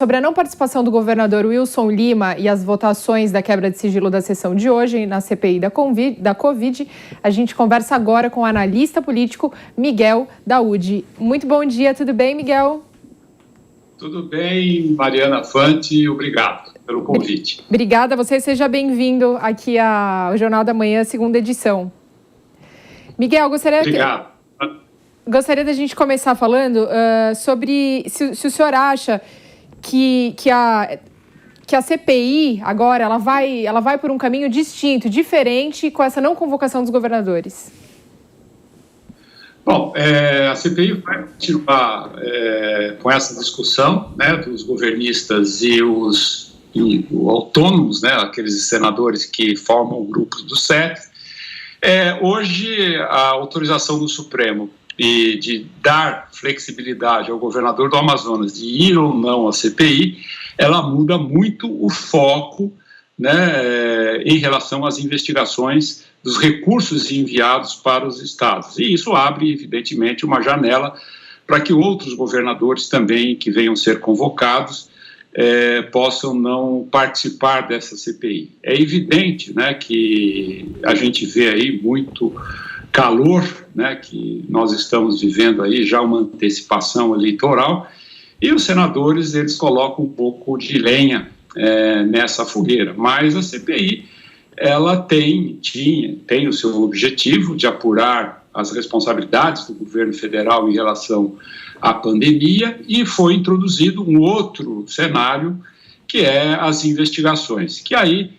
Sobre a não participação do governador Wilson Lima e as votações da quebra de sigilo da sessão de hoje na CPI da Covid, a gente conversa agora com o analista político Miguel Daúde. Muito bom dia, tudo bem, Miguel? Tudo bem, Mariana Fante, obrigado pelo convite. Obrigada a você, seja bem-vindo aqui ao Jornal da Manhã, segunda edição. Miguel, gostaria da gente começar falando sobre se o senhor acha que a CPI agora ela vai por um caminho distinto, diferente com essa não convocação dos governadores. Bom, a CPI vai continuar com essa discussão, né, dos governistas e os autônomos, né, aqueles senadores que formam o grupo dos 7. Hoje, a autorização do Supremo e de dar flexibilidade ao governador do Amazonas de ir ou não à CPI, ela muda muito o foco, né, em relação às investigações dos recursos enviados para os estados. E isso abre, evidentemente, uma janela para que outros governadores também, que venham ser convocados, possam não participar dessa CPI. É evidente, né, que a gente vê aí muito calor, né, que nós estamos vivendo aí já uma antecipação eleitoral, e os senadores, eles colocam um pouco de lenha nessa fogueira, mas a CPI, ela tem o seu objetivo de apurar as responsabilidades do governo federal em relação à pandemia, e foi introduzido um outro cenário, que é as investigações, que aí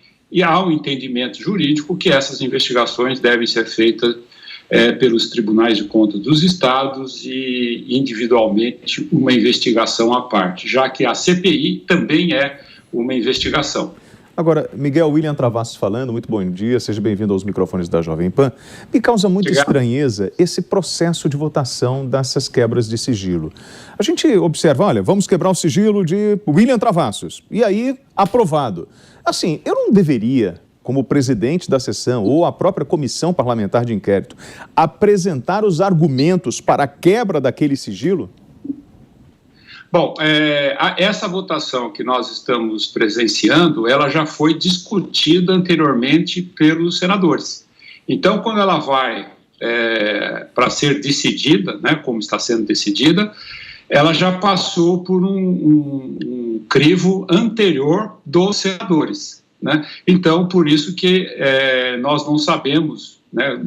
há um entendimento jurídico que essas investigações devem ser feitas pelos tribunais de contas dos estados e individualmente uma investigação à parte, já que a CPI também é uma investigação. Agora, Miguel, William Travassos falando, muito bom dia, seja bem-vindo aos microfones da Jovem Pan. Me causa muita estranheza esse processo de votação dessas quebras de sigilo. A gente observa, olha, vamos quebrar o sigilo de William Travassos, e aí, aprovado. Assim, eu não deveria, como presidente da sessão ou a própria comissão parlamentar de inquérito, apresentar os argumentos para a quebra daquele sigilo? Bom, essa votação que nós estamos presenciando, ela já foi discutida anteriormente pelos senadores. Então, quando ela vai para ser decidida, né, como está sendo decidida, ela já passou por um crivo anterior dos senadores, né? Então, por isso que nós não sabemos, né,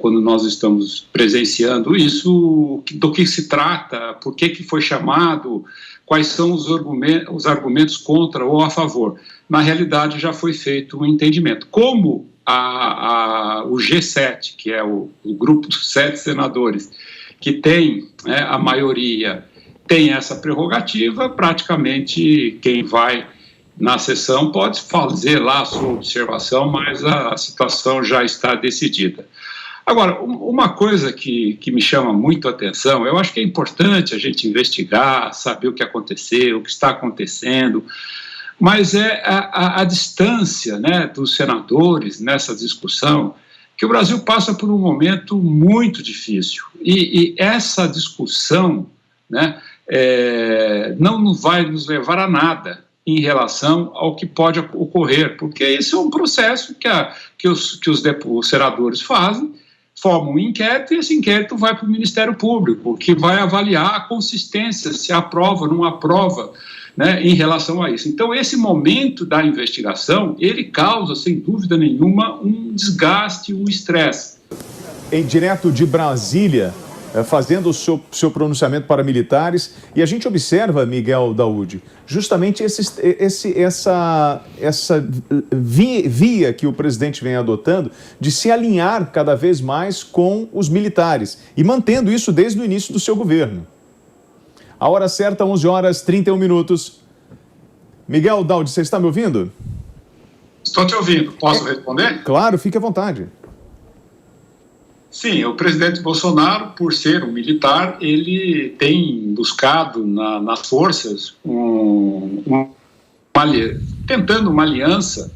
quando nós estamos presenciando isso, do que se trata, por que foi chamado, quais são os argumentos contra ou a favor. Na realidade, já foi feito um entendimento. Como o G7, que é o grupo dos 7 senadores, que tem a maioria, tem essa prerrogativa, praticamente quem vai na sessão pode fazer lá a sua observação, mas a situação já está decidida. Agora, uma coisa que me chama muito a atenção, eu acho que é importante a gente investigar, saber o que aconteceu, o que está acontecendo, mas a distância, né, dos senadores nessa discussão, que o Brasil passa por um momento muito difícil. E essa discussão, né, não vai nos levar a nada em relação ao que pode ocorrer, porque esse é um processo que os senadores fazem, formam um inquérito, e esse inquérito vai para o Ministério Público, que vai avaliar a consistência, se aprova ou não aprova, né, em relação a isso. Então, esse momento da investigação, ele causa, sem dúvida nenhuma, um desgaste, um estresse. Em direto de Brasília, fazendo o seu pronunciamento para militares, e a gente observa, Miguel Daúde, justamente essa via que o presidente vem adotando de se alinhar cada vez mais com os militares, e mantendo isso desde o início do seu governo. A hora certa, 11h31. Miguel Daúde, você está me ouvindo? Estou te ouvindo. Posso responder? Claro, fique à vontade. Sim, o presidente Bolsonaro, por ser um militar, ele tem buscado nas forças tentando uma aliança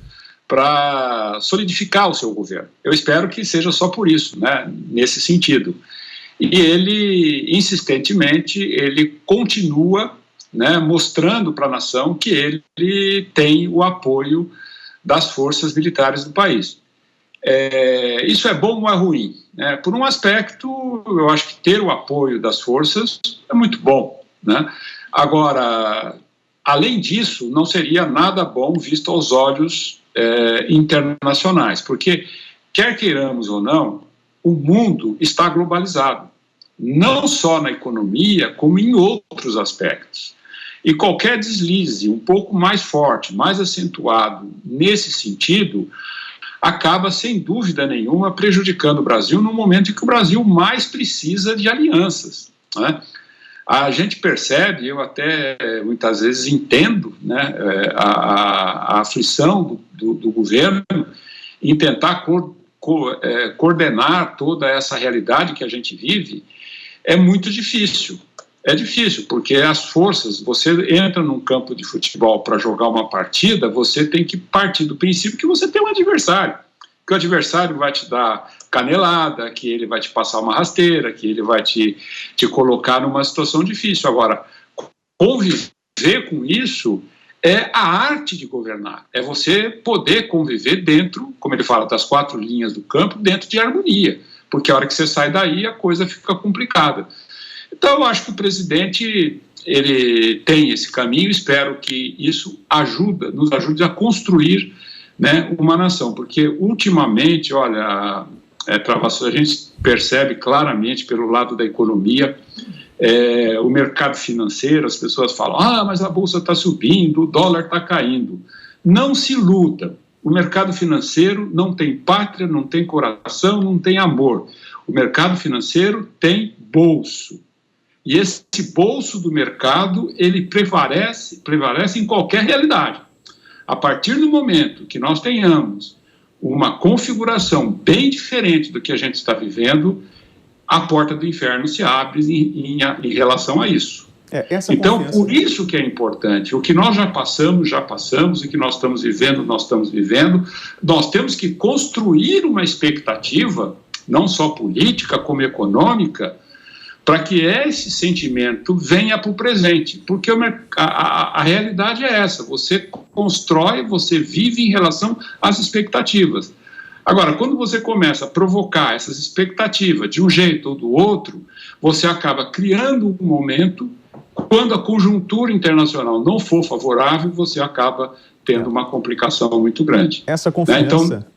para solidificar o seu governo. Eu espero que seja só por isso, né, nesse sentido. E ele, insistentemente, ele continua né, mostrando para a nação que ele tem o apoio das forças militares do país. Isso é bom ou é ruim? Por um aspecto, eu acho que ter o apoio das forças é muito bom, né? Agora, além disso, não seria nada bom visto aos olhos internacionais, porque, quer queiramos ou não, o mundo está globalizado, não só na economia, como em outros aspectos. E qualquer deslize um pouco mais forte, mais acentuado nesse sentido, acaba, sem dúvida nenhuma, prejudicando o Brasil no momento em que o Brasil mais precisa de alianças, né? A gente percebe, eu até muitas vezes entendo, né, a aflição do governo em tentar coordenar toda essa realidade que a gente vive. É muito difícil. É difícil, porque as forças, você entra num campo de futebol para jogar uma partida, você tem que partir do princípio que você tem um adversário, que o adversário vai te dar canelada, que ele vai te passar uma rasteira, que ele vai te colocar numa situação difícil. Agora, conviver com isso é a arte de governar, é você poder conviver dentro, como ele fala, das 4 linhas do campo, dentro de harmonia, porque a hora que você sai daí a coisa fica complicada. Então, eu acho que o presidente, ele tem esse caminho, espero que isso nos ajude a construir, né, uma nação, porque ultimamente, olha, a gente percebe claramente pelo lado da economia, o mercado financeiro, as pessoas falam, mas a bolsa está subindo, o dólar está caindo. Não se iluda, o mercado financeiro não tem pátria, não tem coração, não tem amor. O mercado financeiro tem bolso. E esse bolso do mercado, ele prevalece em qualquer realidade. A partir do momento que nós tenhamos uma configuração bem diferente do que a gente está vivendo, a porta do inferno se abre em relação a isso. Então, por isso que é importante. O que nós já passamos, o que nós estamos vivendo. Nós temos que construir uma expectativa, não só política, como econômica, para que esse sentimento venha para o presente, porque a realidade é essa, você constrói, você vive em relação às expectativas. Agora, quando você começa a provocar essas expectativas de um jeito ou do outro, você acaba criando um momento, quando a conjuntura internacional não for favorável, você acaba tendo uma complicação muito grande. Essa confiança...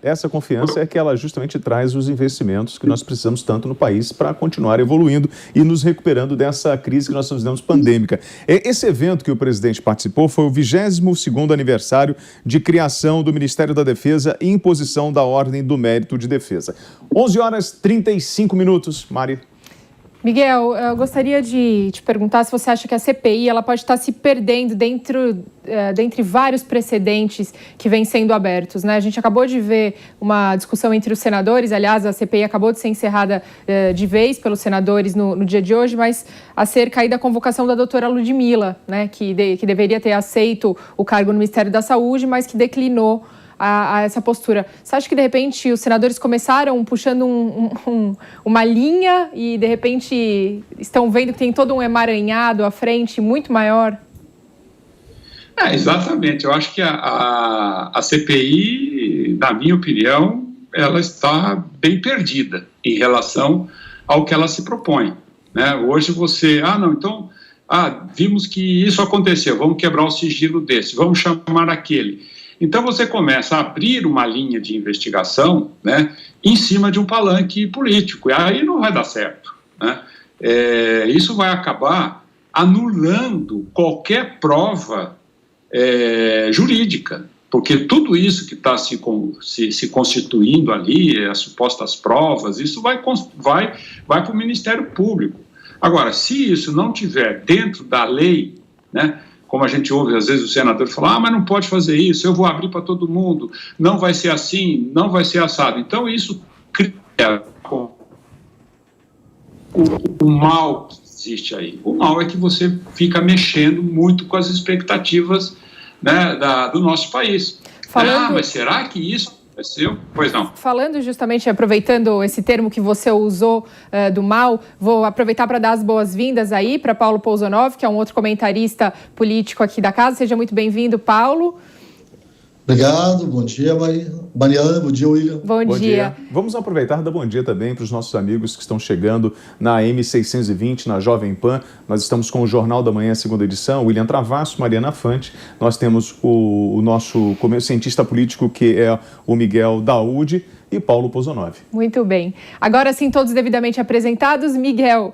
Essa confiança é que ela justamente traz os investimentos que nós precisamos tanto no país para continuar evoluindo e nos recuperando dessa crise que nós estamos vivendo pandêmica. Esse evento que o presidente participou foi o 22º aniversário de criação do Ministério da Defesa e imposição da Ordem do Mérito de Defesa. 11h35, Mari. Miguel, eu gostaria de te perguntar se você acha que a CPI ela pode estar se perdendo dentre vários precedentes que vêm sendo abertos, né? A gente acabou de ver uma discussão entre os senadores, aliás, a CPI acabou de ser encerrada de vez pelos senadores no dia de hoje, mas acerca aí da convocação da doutora Ludmilla, né, que deveria ter aceito o cargo no Ministério da Saúde, mas que declinou a essa postura. Você acha que, de repente, os senadores começaram puxando uma linha e, de repente, estão vendo que tem todo um emaranhado à frente muito maior? Exatamente. Eu acho que a CPI, na minha opinião, ela está bem perdida em relação ao que ela se propõe, né? Hoje você... vimos que isso aconteceu, vamos quebrar o sigilo desse, vamos chamar aquele... Então, você começa a abrir uma linha de investigação, né, em cima de um palanque político, e aí não vai dar certo, né? Isso vai acabar anulando qualquer prova jurídica, porque tudo isso que está se constituindo ali, as supostas provas, isso vai para o Ministério Público. Agora, se isso não estiver dentro da lei, né, como a gente ouve, às vezes, o senador falar, mas não pode fazer isso, eu vou abrir para todo mundo, não vai ser assim, não vai ser assado. Então, isso cria o mal que existe aí. O mal é que você fica mexendo muito com as expectativas, né, do nosso país. Mas será que isso aconteceu? Pois não. Falando justamente, aproveitando esse termo que você usou do mal, vou aproveitar para dar as boas-vindas aí para Paulo Pouzonov, que é um outro comentarista político aqui da casa. Seja muito bem-vindo, Paulo. Obrigado, bom dia, Mariana, bom dia, William. Bom dia. Vamos aproveitar e dar bom dia também para os nossos amigos que estão chegando na M620, na Jovem Pan. Nós estamos com o Jornal da Manhã, segunda edição, William Travasso, Mariana Fante. Nós temos o nosso cientista político, que é o Miguel Daúde, e Paulo Pouzonov. Muito bem. Agora sim, todos devidamente apresentados. Miguel,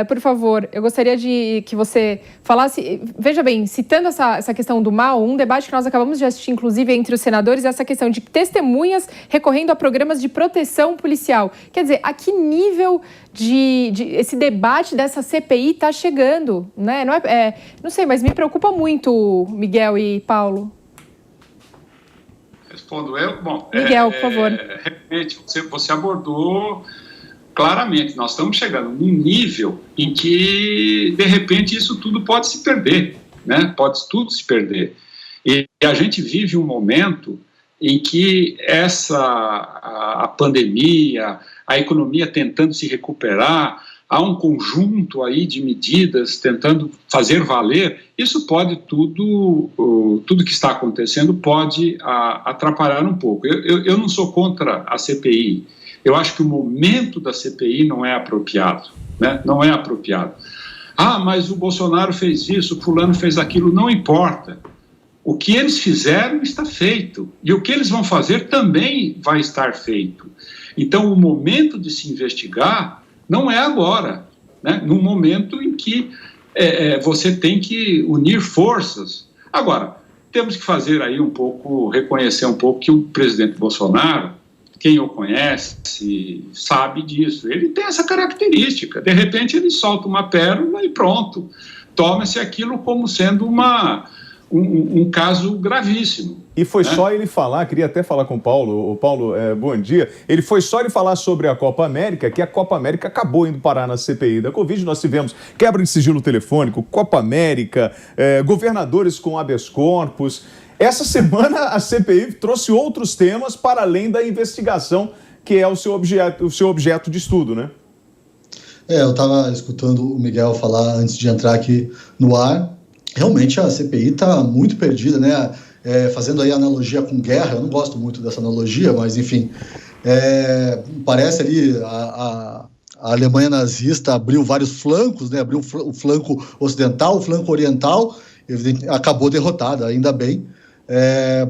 por favor, eu gostaria de que você falasse, veja bem, citando essa questão do mal, um debate que nós acabamos de assistir, inclusive, entre os senadores, essa questão de testemunhas recorrendo a programas de proteção policial. Quer dizer, a que nível esse debate dessa CPI está chegando? Né? Não sei, mas me preocupa muito, Miguel e Paulo. Respondo eu? Bom, Miguel, por favor. Realmente, você abordou claramente. Nós estamos chegando num nível em que, de repente, isso tudo pode se perder, né? Pode tudo se perder. E a gente vive um momento em que a pandemia, a economia tentando se recuperar, há um conjunto aí de medidas tentando fazer valer, isso pode tudo que está acontecendo pode atrapalhar um pouco. Eu não sou contra a CPI, eu acho que o momento da CPI não é apropriado, né? Não é apropriado. Mas o Bolsonaro fez isso, o fulano fez aquilo, não importa. O que eles fizeram está feito, e o que eles vão fazer também vai estar feito. Então, o momento de se investigar não é agora, né? No momento em que você tem que unir forças. Agora, temos que fazer aí reconhecer um pouco que o presidente Bolsonaro, quem o conhece, sabe disso. Ele tem essa característica. De repente, ele solta uma pérola e pronto. Toma-se aquilo como sendo um caso gravíssimo. E foi só ele falar, queria até falar com o Paulo. Paulo, bom dia. Ele foi só ele falar sobre a Copa América, que a Copa América acabou indo parar na CPI da Covid. Nós tivemos quebra de sigilo telefônico, Copa América, governadores com habeas corpus. Essa semana a CPI trouxe outros temas para além da investigação, que é o seu objeto de estudo, né? Eu estava escutando o Miguel falar antes de entrar aqui no ar. Realmente a CPI está muito perdida, né? Fazendo aí analogia com guerra, eu não gosto muito dessa analogia, mas enfim, parece ali a Alemanha nazista abriu vários flancos, né? Abriu o flanco ocidental, o flanco oriental, acabou derrotada, ainda bem.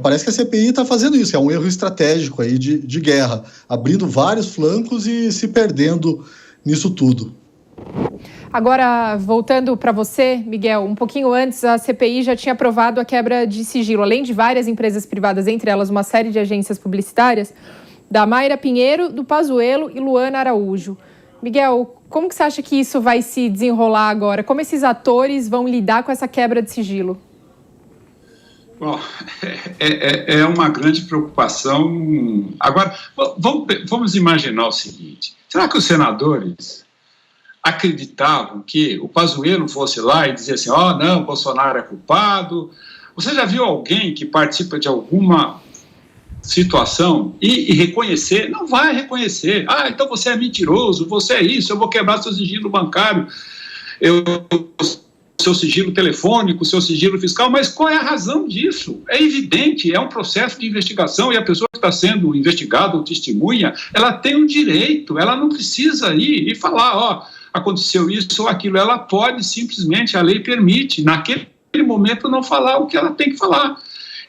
Parece que a CPI está fazendo isso, é um erro estratégico aí de guerra, abrindo vários flancos e se perdendo nisso tudo. Agora, voltando para você, Miguel, um pouquinho antes, a CPI já tinha aprovado a quebra de sigilo, além de várias empresas privadas, entre elas uma série de agências publicitárias, da Mayra Pinheiro, do Pazuello e Luana Araújo. Miguel, como que você acha que isso vai se desenrolar agora? Como esses atores vão lidar com essa quebra de sigilo? Bom, é uma grande preocupação. Agora, vamos imaginar o seguinte, será que os senadores acreditavam que o Pazuello fosse lá e dizia assim, não, o Bolsonaro é culpado? Você já viu alguém que participa de alguma situação e reconhecer? Não vai reconhecer. Então você é mentiroso, você é isso, eu vou quebrar seu sigilo bancário, seu sigilo telefônico, seu sigilo fiscal, mas qual é a razão disso? É evidente, é um processo de investigação e a pessoa que está sendo investigada ou testemunha, ela tem um direito, ela não precisa ir e falar, aconteceu isso ou aquilo, ela pode simplesmente, a lei permite, naquele momento não falar o que ela tem que falar.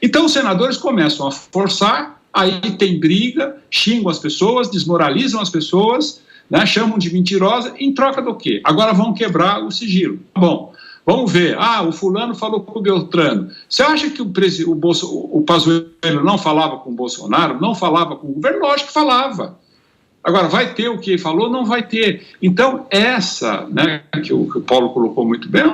Então os senadores começam a forçar, aí tem briga, xingam as pessoas, desmoralizam as pessoas, né, chamam de mentirosa, em troca do quê? Agora vão quebrar o sigilo. Bom, vamos ver, o fulano falou com o Beltrano. Você acha que o Pazuello não falava com o Bolsonaro, não falava com o governo? Lógico que falava. Agora, vai ter o que ele falou? Não vai ter. Então, né, que o Paulo colocou muito bem,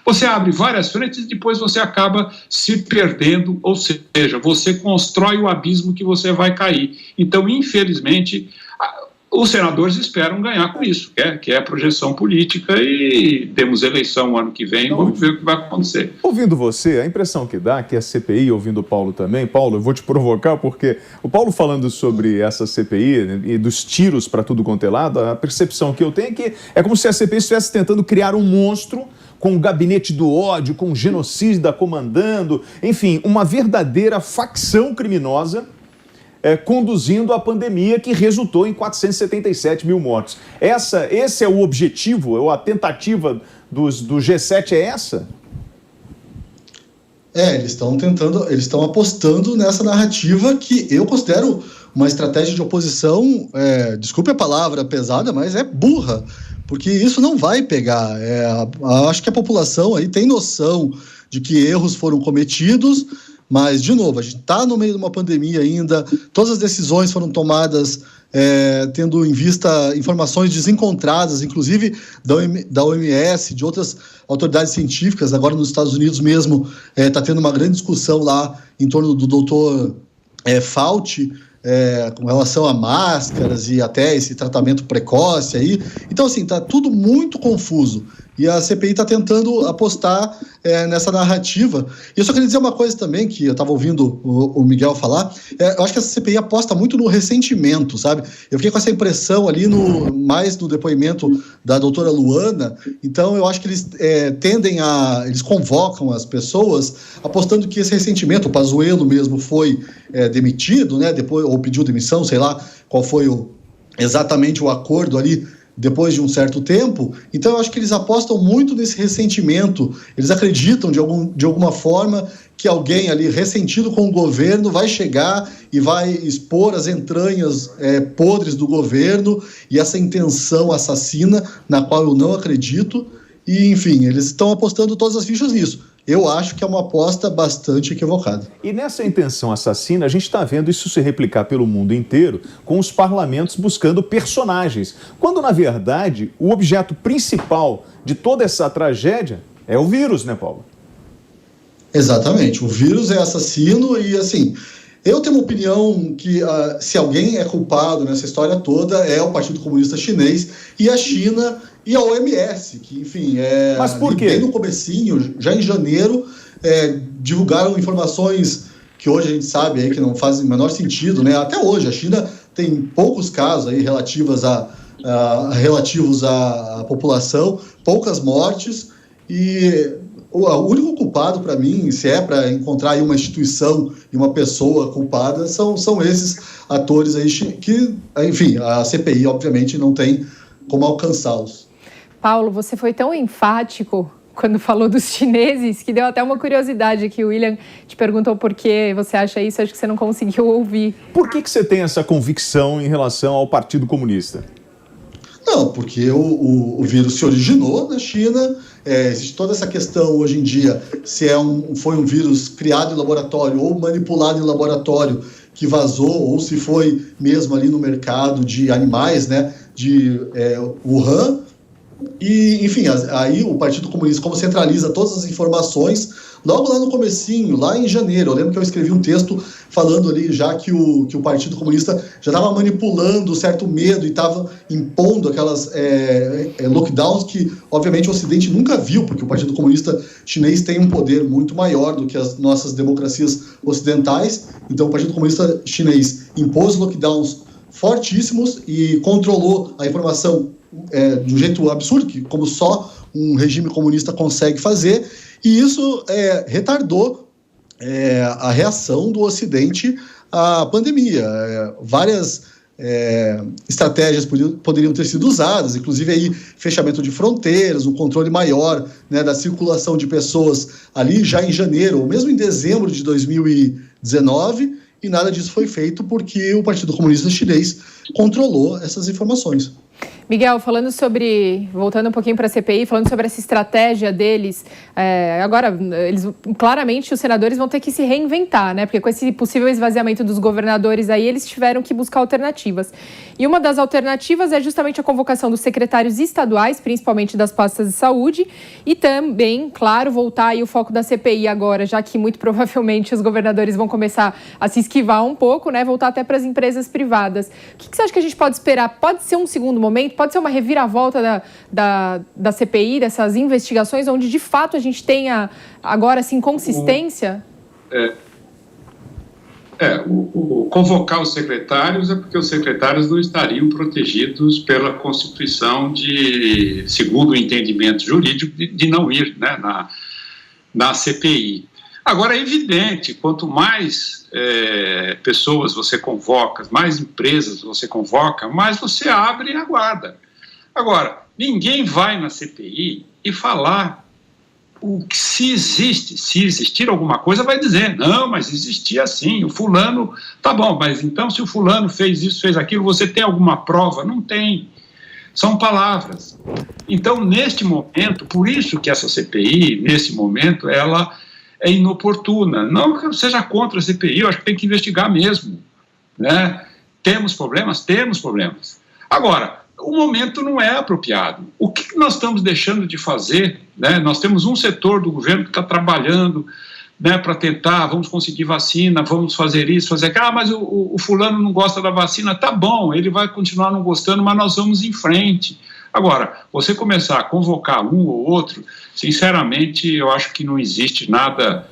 você abre várias frentes e depois você acaba se perdendo, ou seja, você constrói o abismo que você vai cair. Então, infelizmente, os senadores esperam ganhar com isso, que é a projeção política, e temos eleição ano que vem, vamos ver o que vai acontecer. Ouvindo você, a impressão que dá, que a CPI, ouvindo o Paulo também, Paulo, eu vou te provocar, porque o Paulo falando sobre essa CPI e dos tiros para tudo quanto é lado, a percepção que eu tenho é que é como se a CPI estivesse tentando criar um monstro com o gabinete do ódio, com um genocida comandando, enfim, uma verdadeira facção criminosa conduzindo a pandemia que resultou em 477 mil mortos. Esse é o objetivo, ou a tentativa do G7 é essa? Eles estão apostando nessa narrativa que eu considero uma estratégia de oposição, desculpe a palavra pesada, mas é burra, porque isso não vai pegar. Acho que a população aí tem noção de que erros foram cometidos, mas, de novo, a gente está no meio de uma pandemia ainda, todas as decisões foram tomadas tendo em vista informações desencontradas, inclusive da OMS, de outras autoridades científicas. Agora, nos Estados Unidos mesmo, está tendo uma grande discussão lá em torno do doutor Fauci, com relação a máscaras e até esse tratamento precoce aí. Então, assim, está tudo muito confuso. E a CPI está tentando apostar nessa narrativa. E eu só queria dizer uma coisa também, que eu estava ouvindo o Miguel falar. Eu acho que essa CPI aposta muito no ressentimento, sabe? Eu fiquei com essa impressão ali, mais no depoimento da doutora Luana. Então, eu acho que eles eles convocam as pessoas apostando que esse ressentimento, o Pazuello mesmo foi demitido, né? Depois, ou pediu demissão, sei lá qual foi exatamente o acordo ali, depois de um certo tempo. Então eu acho que eles apostam muito nesse ressentimento, eles acreditam de alguma forma que alguém ali ressentido com o governo vai chegar e vai expor as entranhas podres do governo e essa intenção assassina, na qual eu não acredito, e enfim, eles estão apostando todas as fichas nisso. Eu acho que é uma aposta bastante equivocada. E nessa intenção assassina, a gente está vendo isso se replicar pelo mundo inteiro, com os parlamentos buscando personagens, quando, na verdade, o objeto principal de toda essa tragédia é o vírus, né, Paulo? Exatamente. O vírus é assassino e, assim, eu tenho uma opinião que se alguém é culpado nessa história toda é o Partido Comunista Chinês e a China e a OMS, que, enfim, Mas por quê? Bem no comecinho, já em janeiro, divulgaram informações que hoje a gente sabe aí que não fazem o menor sentido, né? Até hoje, a China tem poucos casos aí relativos à população, poucas mortes, e o único culpado para mim, se é para encontrar aí uma instituição e uma pessoa culpada, são esses atores aí que, enfim, a CPI obviamente não tem como alcançá-los. Paulo, você foi tão enfático quando falou dos chineses que deu até uma curiosidade que o William te perguntou por que você acha isso, acho que você não conseguiu ouvir. Por que você tem essa convicção em relação ao Partido Comunista? Não, porque o vírus se originou na China, existe toda essa questão hoje em dia, se foi um vírus criado em laboratório ou manipulado em laboratório que vazou, ou se foi mesmo ali no mercado de animais, né, de Wuhan. E, enfim, aí o Partido Comunista, como centraliza todas as informações, logo lá no comecinho, lá em janeiro, eu lembro que eu escrevi um texto falando ali já que o Partido Comunista já estava manipulando certo medo e estava impondo aquelas lockdowns que, obviamente, o Ocidente nunca viu, porque o Partido Comunista Chinês tem um poder muito maior do que as nossas democracias ocidentais. Então, o Partido Comunista Chinês impôs lockdowns fortíssimos e controlou a informação de um jeito absurdo, como só um regime comunista consegue fazer, e isso retardou a reação do Ocidente à pandemia. Várias estratégias poderiam ter sido usadas, inclusive aí fechamento de fronteiras, um controle maior, né, da circulação de pessoas ali já em janeiro, ou mesmo em dezembro de 2019, e nada disso foi feito porque o Partido Comunista Chinês controlou essas informações. Miguel, voltando um pouquinho para a CPI, falando sobre essa estratégia deles, agora, claramente os senadores vão ter que se reinventar, né? Porque com esse possível esvaziamento dos governadores aí, eles tiveram que buscar alternativas. E uma das alternativas é justamente a convocação dos secretários estaduais, principalmente das pastas de saúde, e também, claro, voltar aí o foco da CPI agora, já que muito provavelmente os governadores vão começar a se esquivar um pouco, né? Voltar até para as empresas privadas. O que você acha que a gente pode esperar? Pode ser um segundo momento? Pode ser uma reviravolta da CPI, dessas investigações, onde de fato a gente tenha agora assim consistência? Convocar os secretários é porque os secretários não estariam protegidos pela Constituição segundo o entendimento jurídico, de não ir, né, na CPI. Agora, é evidente, quanto mais pessoas você convoca, mais empresas você convoca, mais você abre a guarda. Agora, ninguém vai na CPI e falar se existir alguma coisa, vai dizer, não, mas existia sim, o fulano, tá bom, mas então se o fulano fez isso, fez aquilo, você tem alguma prova? Não tem. São palavras. Então, neste momento, por isso que essa CPI, nesse momento, ela é inoportuna. Não que eu seja contra a CPI, eu acho que tem que investigar mesmo, né? Temos problemas? Temos problemas. Agora, o momento não é apropriado. O que nós estamos deixando de fazer, né? Nós temos um setor do governo que está trabalhando, né, para tentar, vamos conseguir vacina, vamos fazer isso, fazer aquilo. Mas o fulano não gosta da vacina, tá bom, ele vai continuar não gostando, mas nós vamos em frente. Agora, você começar a convocar um ou outro, sinceramente, eu acho que não existe nada,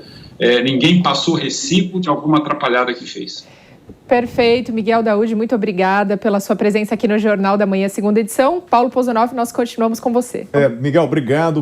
ninguém passou recibo de alguma atrapalhada que fez. Perfeito, Miguel Daúde, muito obrigada pela sua presença aqui no Jornal da Manhã, segunda edição. Paulo Pozonoff, nós continuamos com você. Miguel, obrigado.